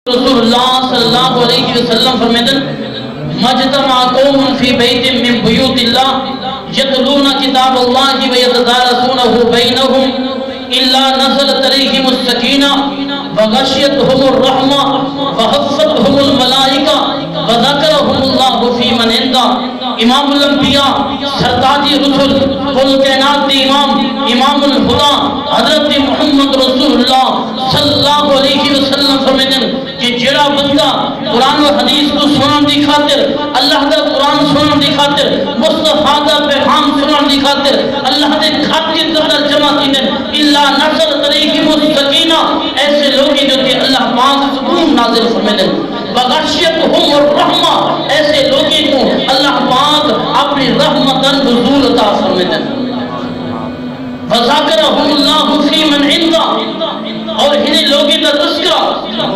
رسول اللہ صلی اللہ علیہ وسلم فرمیدن مجتمع قوم فی بیت من بیوت اللہ یتلون کتاب اللہ ویتدارسونہ بینہم الا نزلت علیہم السکینہ وغشیتہم الرحمہ وحفتہم الملائکہ وذکرہم اللہ فی من عندہ۔ امام الانبیاء سرتاج رسول کل کائنات کے امام الہدی حضرت محمد رسول اللہ صلی اللہ علیہ وسلم فرمیدن کہ جڑا بندہ قرآن و حدیث کو سنن دی خاطر، اللہ دا قرآن سنن دی خاطر، مصطفیٰ دا پیغام سنن دی خاطر اللہ دے خاطر قدر جمع کیندن الا نزلت علیہم السکینہ، ایسے لوگی جو کہ اللہ پاک سکون نازل فرمیدن، وغشیتہم الرحمہ، ایسے لوگی کو اللہ پاک اپنی رحمت نزول عطا فرمیدن، وذاکرہم اللہ فی من عندہ، اور انہیں لوگی دا تذکرہ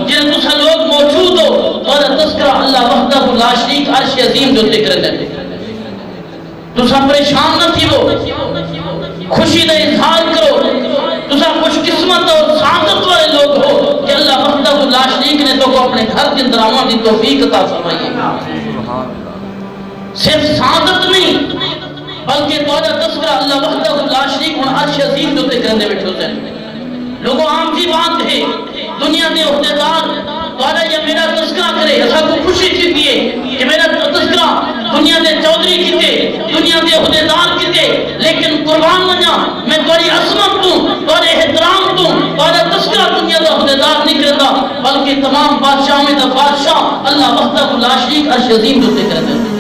جن تسا لوگ موجود ہو اور تذکرہ اللہ وحدہ لا شریک عرش عظیم جو ذکر ہے۔ تسا پریشان نہ تھی ہو، خوشی دا اظہار کرو، تسا خوش قسمت اور سعادت والے لوگ ہو کہ اللہ وحدہ لا شریک نے تو کو اپنے گھر کے اندر آنے کی توفیق عطا فرمائی ہے۔ صرف سعادت نہیں بلکہ توجہ تذکرہ اللہ وحدہ لا شریک عرش عظیم جو ذکر ہے بیٹھو سے لوگوں عام سی بات ہے دنیا دے عہدیدار دوارا یا میرا تذکرہ کرے، ایسا کو خوشی چیتی ہے کہ میرا تذکرہ دنیا دے چودری کیتے، دنیا دے عہدیدار کیتے، لیکن قربان منیا میں دواری عظمت دوں، دواری احترام دوں، دوارا تذکرہ دنیا دے عہدیدار نہیں کرتا بلکہ تمام بادشاہ میں دا بادشاہ اللہ وحدہ لا شریک عرش عظیم جو ذکر ہے۔